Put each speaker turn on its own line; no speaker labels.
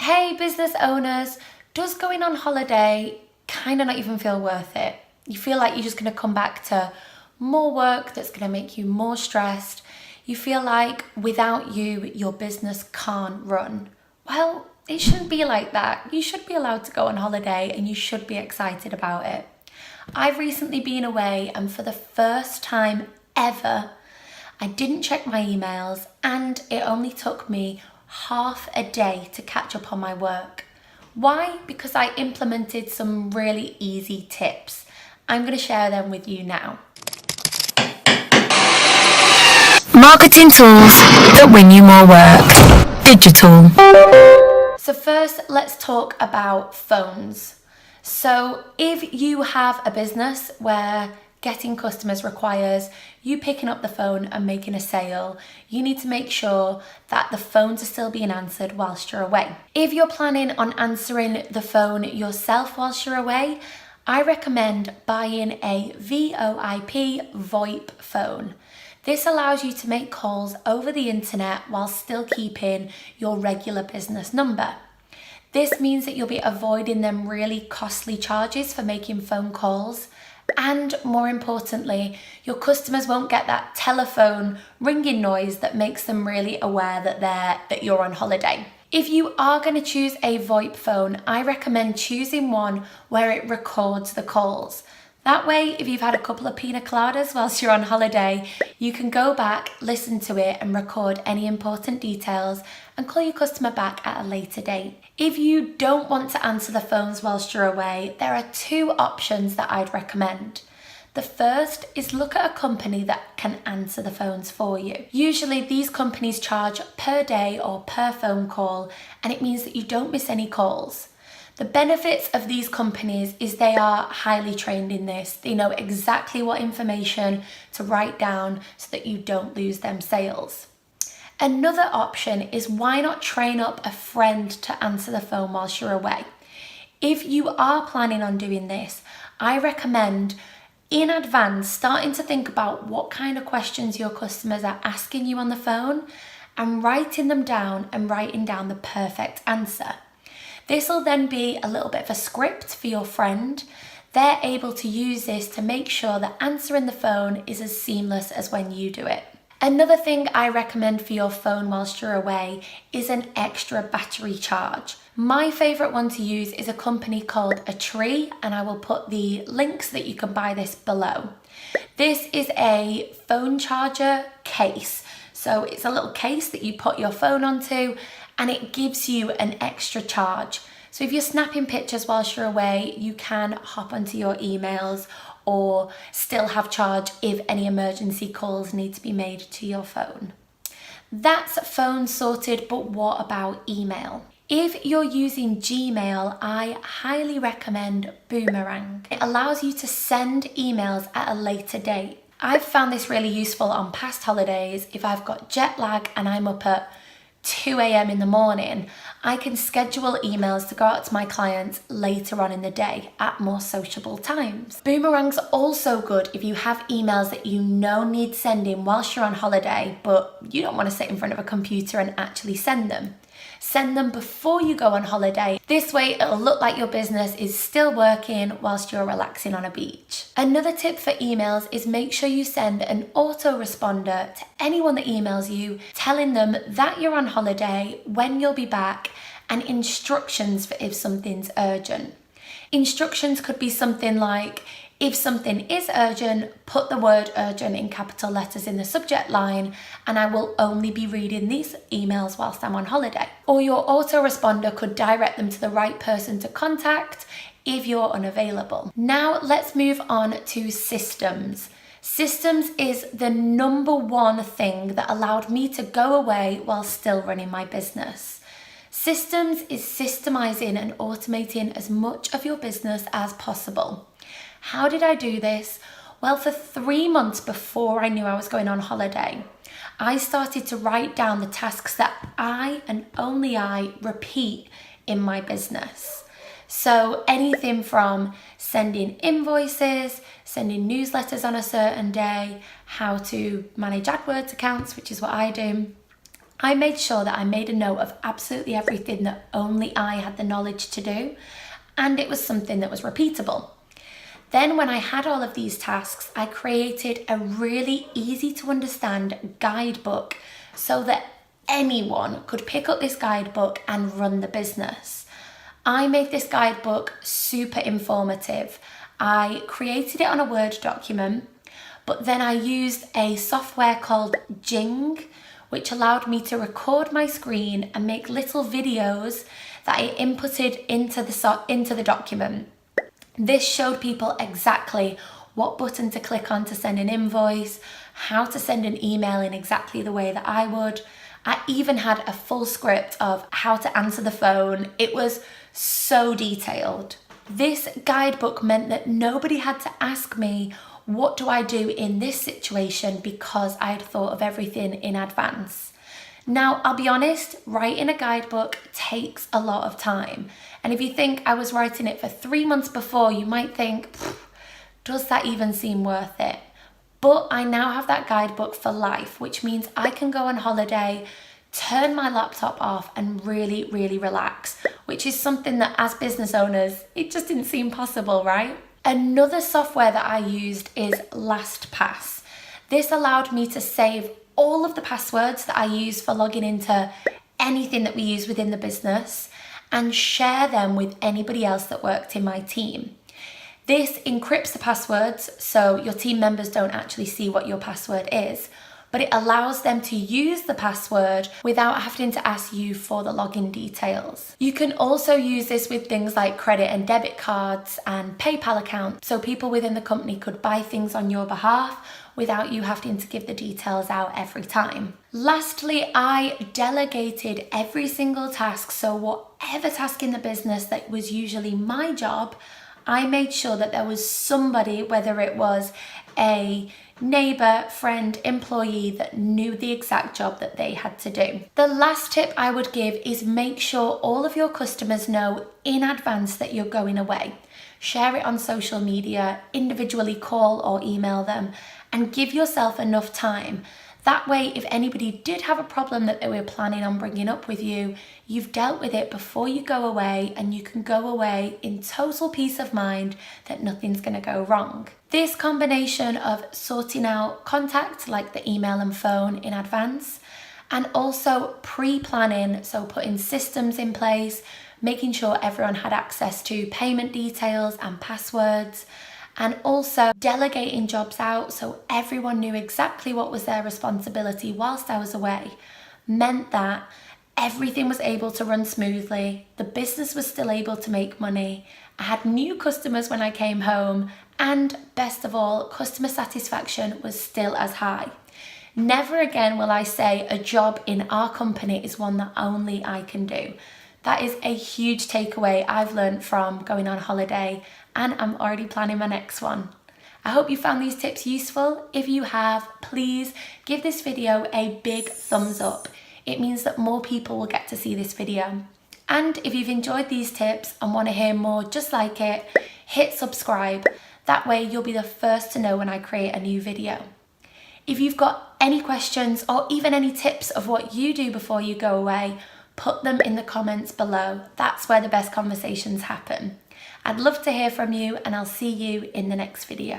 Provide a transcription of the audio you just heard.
Hey business owners, does going on holiday kind of not even feel worth it? You feel like you're just going to come back to more work that's going to make you more stressed. You feel like without you, your business can't run. Well, it shouldn't be like that. You should be allowed to go on holiday and you should be excited about it. I've recently been away and for the first time ever, I didn't check my emails and it only took me half a day to catch up on my work. Why? Because I implemented some really easy tips. I'm going to share them with you now.
Marketing tools that win you more work. Digitool.
So first, let's talk about phones. So if you have a business where getting customers requires you picking up the phone and making a sale, you need to make sure that the phones are still being answered whilst you're away. If you're planning on answering the phone yourself whilst you're away, I recommend buying a VoIP phone. This allows you to make calls over the internet while still keeping your regular business number. This means that you'll be avoiding them really costly charges for making phone calls. And more importantly, your customers won't get that telephone ringing noise that makes them really aware that you're on holiday. If you are going to choose a VoIP phone, I recommend choosing one where it records the calls. That way, if you've had a couple of pina coladas whilst you're on holiday, you can go back, listen to it and record any important details and call your customer back at a later date. If you don't want to answer the phones whilst you're away, there are two options that I'd recommend. The first is look at a company that can answer the phones for you. Usually these companies charge per day or per phone call, and it means that you don't miss any calls. The benefits of these companies is they are highly trained in this. They know exactly what information to write down so that you don't lose them sales. Another option is why not train up a friend to answer the phone whilst you're away. If you are planning on doing this, I recommend in advance starting to think about what kind of questions your customers are asking you on the phone and writing them down and writing down the perfect answer. This will then be a little bit of a script for your friend. They're able to use this to make sure that answering the phone is as seamless as when you do it. Another thing I recommend for your phone whilst you're away is an extra battery charge. My favourite one to use is a company called A Tree, and I will put the links that you can buy this below. This is a phone charger case. So it's a little case that you put your phone onto and it gives you an extra charge. So if you're snapping pictures whilst you're away, you can hop onto your emails or still have charge if any emergency calls need to be made to your phone. That's phone sorted, but what about email? If you're using Gmail, I highly recommend Boomerang. It allows you to send emails at a later date. I've found this really useful on past holidays. If I've got jet lag and I'm up at 2 a.m. in the morning, I can schedule emails to go out to my clients later on in the day at more sociable times. Boomerang's also good if you have emails that you know need sending whilst you're on holiday, but you don't want to sit in front of a computer and actually send them. Send them before you go on holiday. This way it'll look like your business is still working whilst you're relaxing on a beach. Another tip for emails is make sure you send an autoresponder to anyone that emails you, telling them that you're on holiday, when you'll be back, and instructions for if something's urgent. Instructions could be something like, if something is urgent, put the word urgent in capital letters in the subject line and I will only be reading these emails whilst I'm on holiday. Or your autoresponder could direct them to the right person to contact if you're unavailable. Now let's move on to systems. Systems is the number one thing that allowed me to go away while still running my business. Systems is systemizing and automating as much of your business as possible. How did I do this? Well, for 3 months before I knew I was going on holiday, I started to write down the tasks that I and only I repeat in my business. So anything from sending invoices, sending newsletters on a certain day, how to manage AdWords accounts, which is what I do, I made sure that I made a note of absolutely everything that only I had the knowledge to do, and it was something that was repeatable. Then when I had all of these tasks, I created a really easy to understand guidebook so that anyone could pick up this guidebook and run the business. I made this guidebook super informative. I created it on a Word document, but then I used a software called Jing, which allowed me to record my screen and make little videos that I inputted into the document. This showed people exactly what button to click on to send an invoice, how to send an email in exactly the way that I would. I even had a full script of how to answer the phone. It was so detailed. This guidebook meant that nobody had to ask me, what do I do in this situation, because I had thought of everything in advance. Now, I'll be honest, writing a guidebook takes a lot of time. And if you think I was writing it for 3 months before, you might think, does that even seem worth it? But I now have that guidebook for life, which means I can go on holiday, turn my laptop off and really, really relax, which is something that as business owners, it just didn't seem possible, right? Another software that I used is LastPass. This allowed me to save all of the passwords that I use for logging into anything that we use within the business and share them with anybody else that worked in my team. This encrypts the passwords so your team members don't actually see what your password is, but it allows them to use the password without having to ask you for the login details. You can also use this with things like credit and debit cards and PayPal accounts, so people within the company could buy things on your behalf without you having to give the details out every time. Lastly, I delegated every single task, so whatever task in the business that was usually my job, I made sure that there was somebody, whether it was a neighbour, friend, employee, that knew the exact job that they had to do. The last tip I would give is make sure all of your customers know in advance that you're going away. Share it on social media, individually call or email them, and give yourself enough time. That way, if anybody did have a problem that they were planning on bringing up with you, you've dealt with it before you go away, and you can go away in total peace of mind that nothing's going to go wrong. This combination of sorting out contact like the email and phone in advance, and also pre-planning, so putting systems in place, making sure everyone had access to payment details and passwords, and also delegating jobs out so everyone knew exactly what was their responsibility whilst I was away, meant that everything was able to run smoothly, the business was still able to make money, I had new customers when I came home, and best of all, customer satisfaction was still as high. Never again will I say a job in our company is one that only I can do. That is a huge takeaway I've learned from going on holiday, and I'm already planning my next one. I hope you found these tips useful. If you have, please give this video a big thumbs up. It means that more people will get to see this video. And if you've enjoyed these tips and want to hear more just like it, hit subscribe. That way you'll be the first to know when I create a new video. If you've got any questions or even any tips of what you do before you go away, put them in the comments below. That's where the best conversations happen. I'd love to hear from you, and I'll see you in the next video.